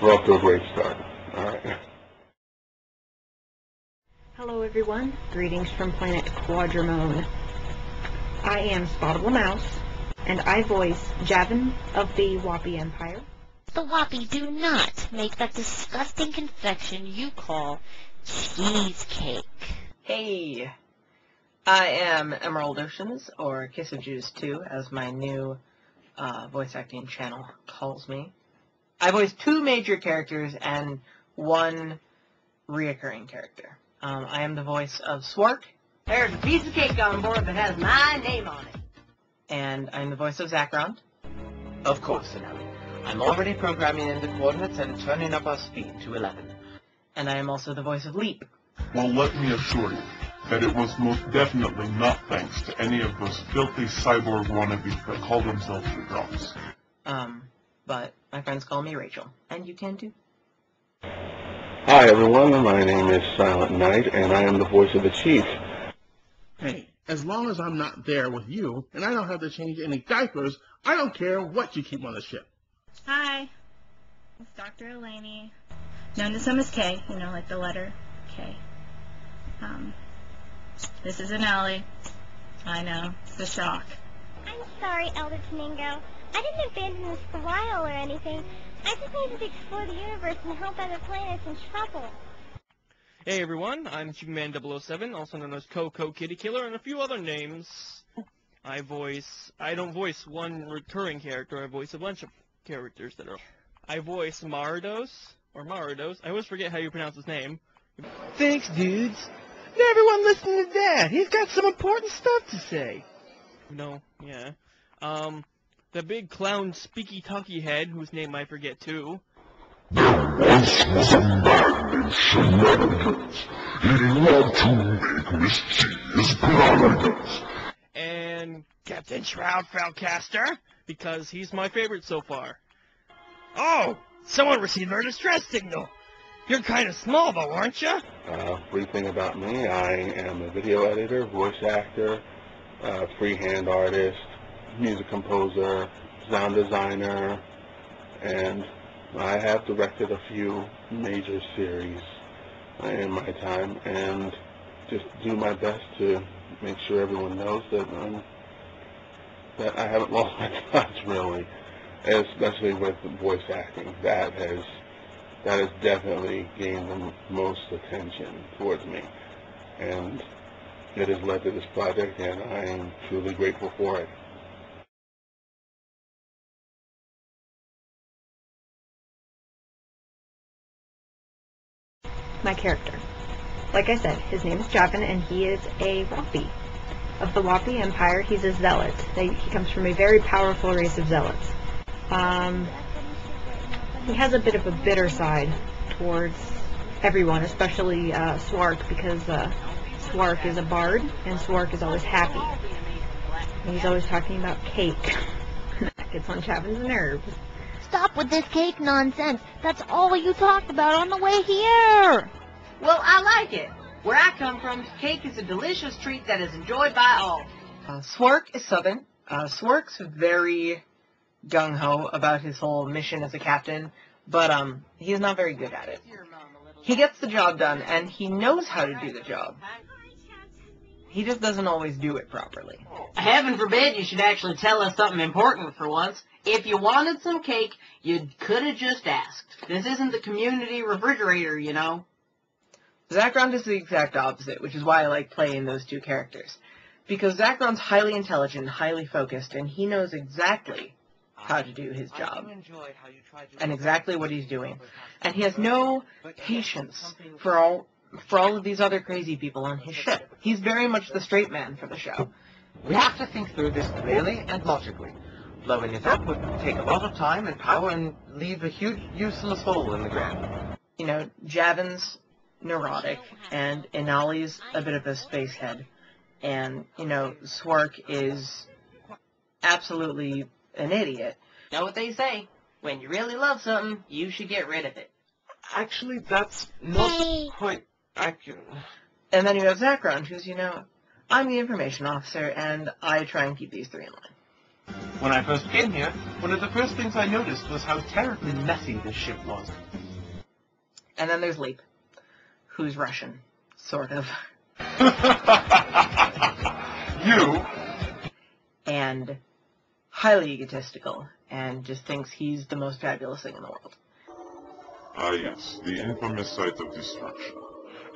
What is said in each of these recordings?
We're off to a great start. All right. Hello everyone, greetings from planet Quadramone. I am SpottableMouse, and I voice Javan of the Wappy Empire. The Wappy do not make that disgusting confection you call cheesecake. Hey, I am EmeraldOceans, or Kiss of Juice 2, as my new voice acting channel calls me. I voice 2 major characters and 1 reoccurring character. I am the voice of Swark. There's a piece of cake on board that has my name on it. And I'm the voice of Zakrond. Of course, Inally. I'm already programming in the coordinates and turning up our speed to 11. And I am also the voice of Leep. Well, let me assure you that it was most definitely not thanks to any of those filthy cyborg wannabes that call themselves the Drops. But my friends call me Rachel, and you can too. Hi everyone, my name is Psylentknight, and I am the voice of the Chief. Hey, as long as I'm not there with you, and I don't have to change any diapers, I don't care what you keep on the ship. Hi, it's DrEleni, known to some as K, you know, like the letter K. This is Inally. I know, it's a shock. I'm sorry, Elder Taningo. I didn't abandon this for a while or anything. I just needed to explore the universe and help other planets in trouble. Hey everyone, I'm Superman 007, also known as cocokittykiller, and a few other names. I don't voice one recurring character, I voice a bunch of characters that are... I voice Mardos, or Mardos, I always forget how you pronounce his name. Thanks, dudes. Now everyone listen to that, he's got some important stuff to say. No, yeah. The big clown speaky-talky head, whose name I forget too. There once was a man named Shenanigans. He loved to make mischievous pranagans. And Captain Fellcaster, because he's my favorite so far. Oh, someone received our distress signal. You're kind of small though, aren't you? Brief thing about me, I am a video editor, voice actor, freehand artist, music composer, sound designer, and I have directed a few major series in my time, and just do my best to make sure everyone knows that I haven't lost my touch, really, especially with voice acting. That has definitely gained the most attention towards me, and it has led to this project, and I am truly grateful for it. My character. Like I said, his name is Javan, and he is a Wappy. Of the Wappy Empire, he's a Zealot. He comes from a very powerful race of Zealots. He has a bit of a bitter side towards everyone, especially Swark, because Swark is a bard, and Swark is always happy. And he's always talking about cake. That gets on Javan's nerves. Stop with this cake nonsense. That's all you talked about on the way here. Well, I like it. Where I come from, cake is a delicious treat that is enjoyed by all. Swark is Southern. Swark's very gung-ho about his whole mission as a captain, but he's not very good at it. He gets the job done, and he knows how to do the job. He just doesn't always do it properly. Heaven forbid you should actually tell us something important for once. If you wanted some cake, you could have just asked. This isn't the community refrigerator, you know. Zakrond is the exact opposite, which is why I like playing those 2 characters. Because Zakrond's highly intelligent, highly focused, and he knows exactly how to do his job, and exactly what he's doing. And he has no patience for all of these other crazy people on his ship. He's very much the straight man for the show. We have to think through this clearly and logically. Blowing it up would take a lot of time and power and leave a huge useless hole in the ground. You know, Javan's neurotic, and Inally's a bit of a space head. And, you know, Swark is absolutely an idiot. Know what they say? When you really love something, you should get rid of it. Actually, that's not quite accurate. And then you have Zakrond, who's, you know, I'm the information officer, and I try and keep these 3 in line. When I first came here, one of the first things I noticed was how terribly messy this ship was. And then there's Leep, who's Russian, sort of. You? And highly egotistical, and just thinks he's the most fabulous thing in the world. Ah yes, the infamous site of destruction.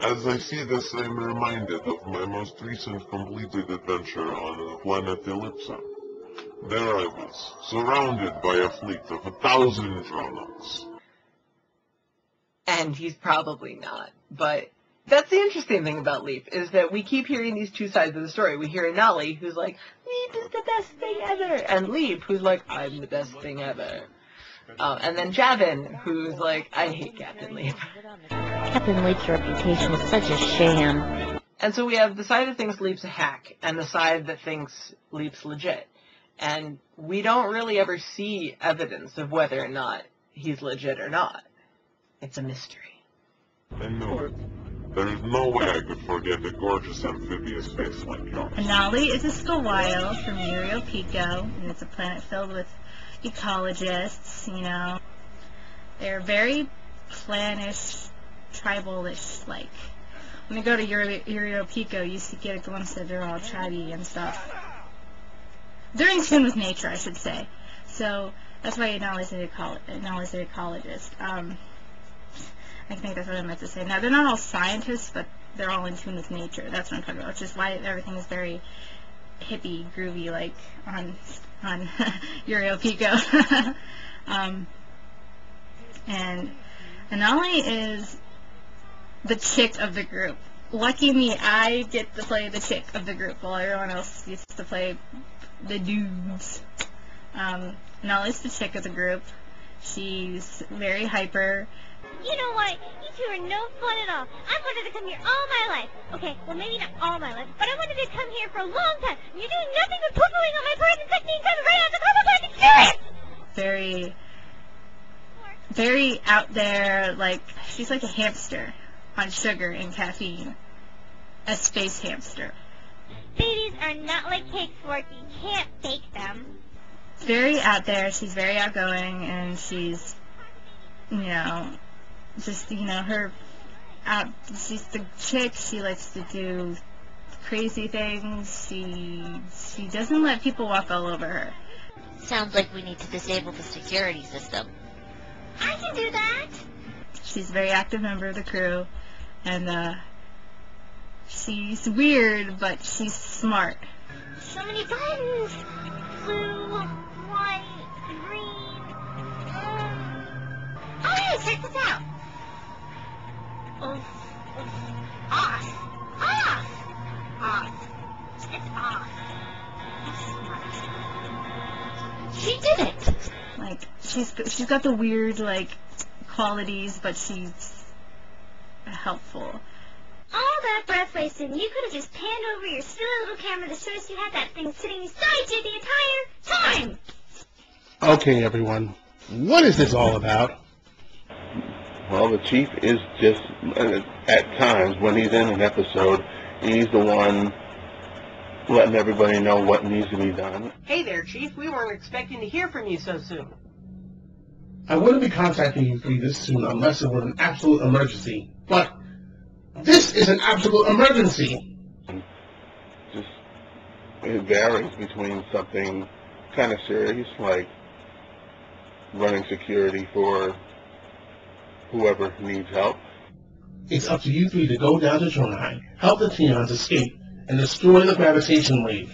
As I see this, I am reminded of my most recent completed adventure on the planet Ellipsa. There I was, surrounded by a fleet of 1,000 Drownouts. And he's probably not, but that's the interesting thing about Leep, is that we keep hearing these two sides of the story. We hear Inally, who's like, Leep is the best thing ever, and Leep, who's like, I'm the best thing ever. And then Javan, who's like, I hate Captain Leep. Captain Leep's reputation is such a sham. And so we have the side that thinks Leep's a hack, and the side that thinks Leep's legit. And we don't really ever see evidence of whether or not he's legit or not. It's a mystery. I knew it. There is no way I could forget a gorgeous amphibious face like yours. Inally is a Skawile from Uriel Pico, and it's a planet filled with ecologists, you know. They're very clannish, tribal-ish, like. When you go to Uriel Pico, you get a glimpse that they're all tribey and stuff. They're in tune with nature, I should say. So that's why Inally's an ecologist. I think that's what I meant to say. Now, they're not all scientists, but they're all in tune with nature. That's what I'm talking about, which is why everything is very hippie, groovy, like on Uriel Pico. And Inally is the chick of the group. Lucky me, I get to play the chick of the group, while everyone else gets to play the dudes. Inally's the chick of the group. She's very hyper. You know what? You two are no fun at all. I've wanted to come here all my life. Okay, well maybe not all my life, but I wanted to come here for a long time. You're doing nothing but poo-pooing on my poison techniques. I'm right out the curious. Very out there, like, she's like a hamster on sugar and caffeine. A space hamster. Babies are not like cakes, Swark. You can't fake them. Very out there. She's very outgoing, and she's, you know, just, you know, she's the chick. She likes to do crazy things. She doesn't let people walk all over her. Sounds like we need to disable the security system. I can do that. She's a very active member of the crew, and she's weird, but she's smart. So many buttons. Blue, white, green. Oh yeah, check this out. Off. It's off. She did it. Like, she's got the weird, like, qualities, but she's helpful. All that breath wasted, and you could have just panned over your silly little camera to show us you had that thing sitting beside you the entire time! Okay, everyone. What is this all about? Well, the Chief is just, at times, when he's in an episode, he's the one letting everybody know what needs to be done. Hey there, Chief. We weren't expecting to hear from you so soon. I wouldn't be contacting you three this soon unless it were an absolute emergency. But this is an absolute emergency! Just, it varies between something kind of serious, like running security for whoever needs help. It's up to you three to go down to Trondheim, help the Teons escape, and destroy the gravitation wave.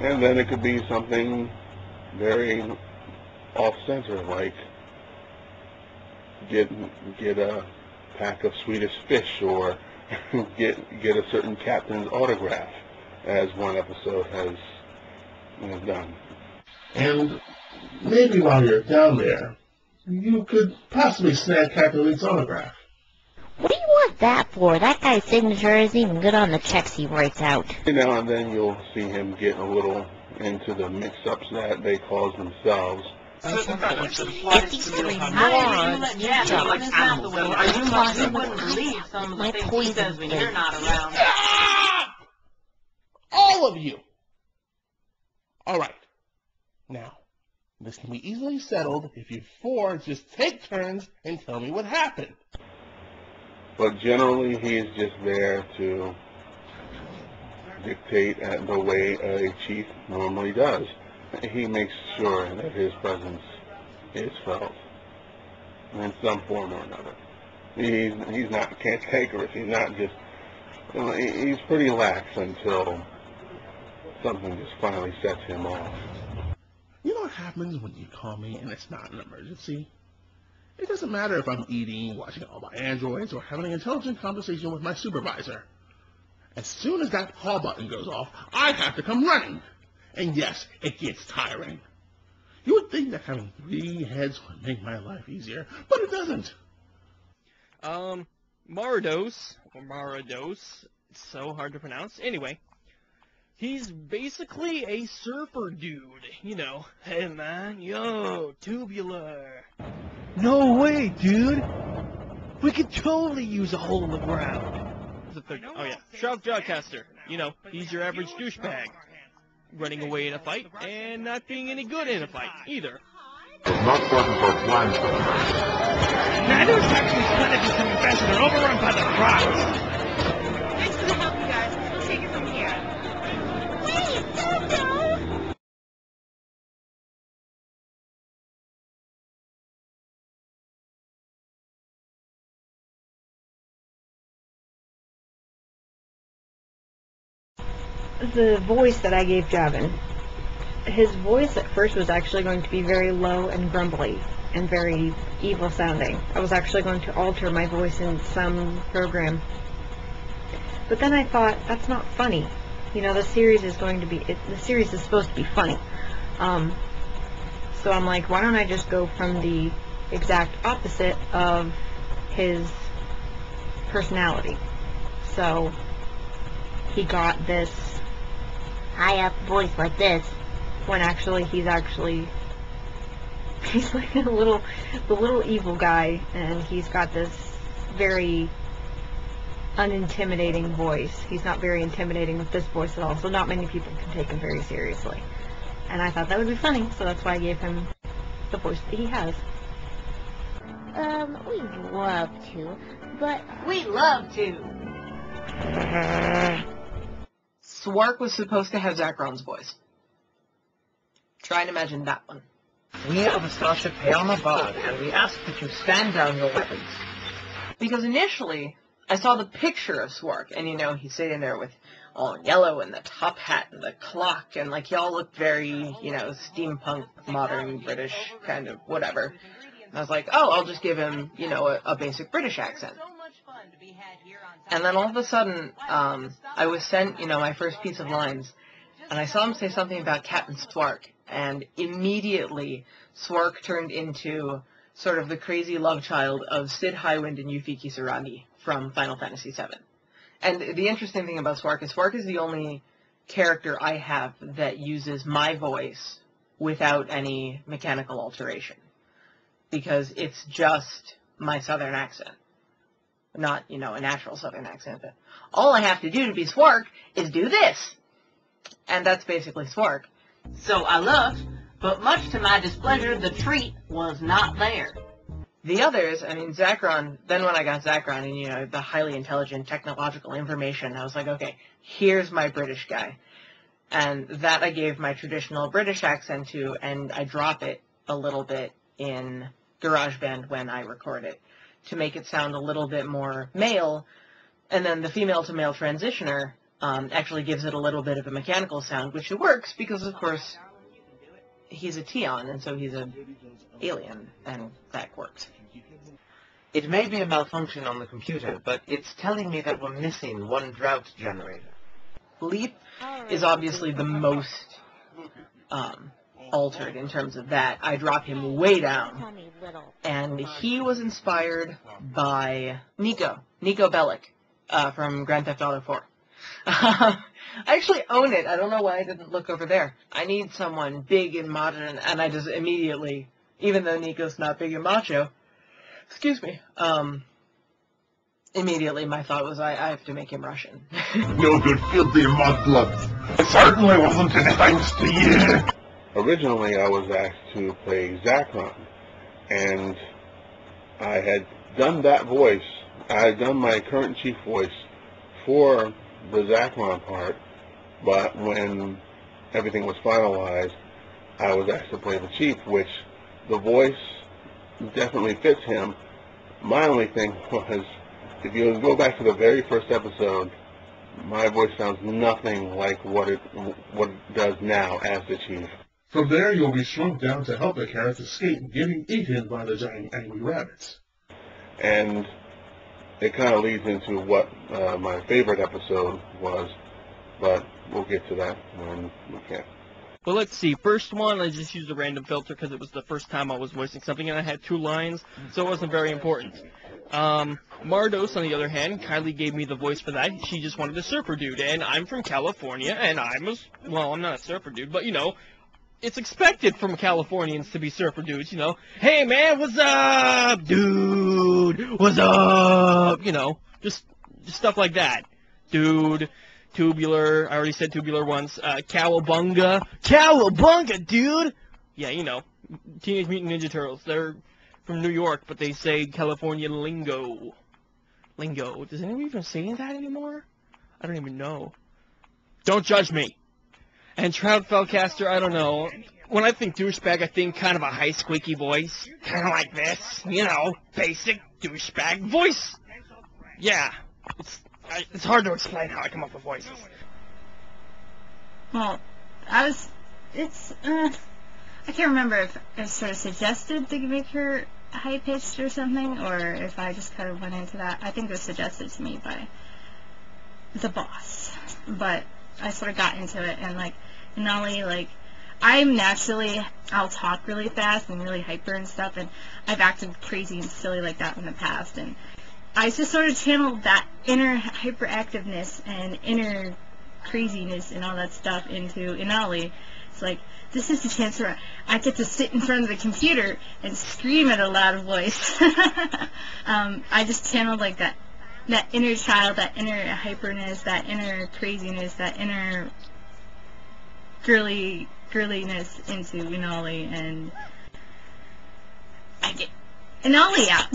And then it could be something very off-center, like get a pack of Swedish fish, or get a certain captain's autograph, as one episode has done. And maybe while you're down there, you could possibly snag Captain Leep's autograph. What do you want that for? That guy's signature isn't even good on the checks he writes out. Every now and then you'll see him get a little into the mix-ups that they cause themselves. If these three morons need jobs, my poison when you're not around. All of you! Alright. Now, this can be easily settled if you four just take turns and tell me what happened. But generally, he's just there to dictate the way a chief normally does. He makes sure that his presence is felt in some form or another. He's not cantankerous. He's not just. He's pretty lax until something just finally sets him off. You know what happens when you call me and it's not an emergency? It doesn't matter if I'm eating, watching all my androids, or having an intelligent conversation with my supervisor. As soon as that call button goes off, I have to come running. And yes, it gets tiring. You would think that having 3 heads would make my life easier, but it doesn't. Mardos, or Mardos, it's so hard to pronounce. Anyway, he's basically a surfer dude, you know. Hey man, yo, tubular. No way, dude! We could totally use a hole in the ground. Oh yeah, Fellcaster. You know, he's your average douchebag. Running away in a fight, and not being any good in a fight, either. Not part of our plan. Mardos actually planted to some infested and overrun by the frogs. Thanks for the help, you guys. We'll take it from here. Wait, don't go! The voice that I gave Javan, his voice at first was actually going to be very low and grumbly and very evil sounding. I was actually going to alter my voice in some program. But then I thought, that's not funny. You know, the series is going to be, the series is supposed to be funny. So I'm like, why don't I just go from the exact opposite of his personality? So he got this high up voice like this, when actually he's like the little evil guy, and he's got this very unintimidating voice. He's not very intimidating with this voice at all, so not many people can take him very seriously. And I thought that would be funny, so that's why I gave him the voice that he has. We'd love to, but... We'd love to! Swark was supposed to have Zakrond's voice. Try and imagine that one. We of the Starship pay on board, and we ask that you stand down your weapons. Because initially, I saw the picture of Swark, and you know, he's sitting there with all in yellow, and the top hat, and the clock, and like, he all looked very, you know, steampunk, modern, British, kind of, whatever. And I was like, oh, I'll just give him, you know, a basic British accent. And then all of a sudden, I was sent, you know, my first piece of lines, and I saw him say something about Captain Swark, and immediately Swark turned into sort of the crazy love child of Sid Highwind and Yuffie Kisaragi from Final Fantasy VII. And the interesting thing about Swark is the only character I have that uses my voice without any mechanical alteration. Because it's just my southern accent. Not, you know, a natural southern accent, but all I have to do to be Swark is do this. And that's basically Swark. So I looked, but much to my displeasure, the treat was not there. The others, I mean, Zakrond, then when I got Zakrond and, you know, the highly intelligent technological information, I was like, okay, here's my British guy. And that I gave my traditional British accent to, and I drop it a little bit in GarageBand when I record it, to make it sound a little bit more male, and then the female-to-male transitioner actually gives it a little bit of a mechanical sound, which it works because, of course, he's a Tion, and so he's an alien, and that works. It may be a malfunction on the computer, but it's telling me that we're missing one drought generator. Leep is obviously the most altered in terms of that. I drop him way down. And he was inspired by Nico Bellic from Grand Theft Auto 4. I actually own it. I don't know why I didn't look over there. I need someone big and modern, and I just immediately, even though Nico's not big and macho, excuse me, immediately my thought was I have to make him Russian. No good filthy mudbloods. It certainly wasn't any thanks to you. originally I was asked to play Zakrond, and I had done that voice. I had done my current chief voice for the Zakrond part, but when everything was finalized, I was asked to play the chief, which the voice definitely fits him. My only thing was, if you go back to the very first episode, my voice sounds nothing like what it does now as the chief. From there, you'll be shrunk down to help the carrots escape getting eaten by the giant angry rabbits. And it kind of leads into what my favorite episode was, but we'll get to that when we can. Well, let's see. First one, I just used a random filter because it was the first time I was voicing something, and I had 2 lines, so it wasn't very important. Mardos, on the other hand, Kylee gave me the voice for that. She just wanted a surfer dude, and I'm from California, and I'm not a surfer dude, but, you know, it's expected from Californians to be surfer dudes, you know. Hey, man, what's up, dude? What's up? You know, just stuff like that. Dude. Tubular, I already said tubular once, Cowabunga, dude! Yeah, you know, Teenage Mutant Ninja Turtles, they're from New York, but they say California lingo. Does anyone even say that anymore? I don't even know. Don't judge me. And Trout Fellcaster, I don't know. When I think douchebag, I think kind of a high squeaky voice. Kind of like this, you know, basic douchebag voice. Yeah, it's hard to explain how I come up with voices. Well, I can't remember if I sort of suggested to make her high-pitched or something, or if I just kind of went into that. I think it was suggested to me by the boss, but I sort of got into it, and, like, Inally, like, I'll talk really fast and really hyper and stuff, and I've acted crazy and silly like that in the past, and I just sort of channeled that inner hyperactiveness and inner craziness and all that stuff into Inally. It's like, this is the chance where I get to sit in front of the computer and scream at a loud voice. I just channeled like that inner child, that inner hyperness, that inner craziness, that inner girliness into Inally, and I get Inally out.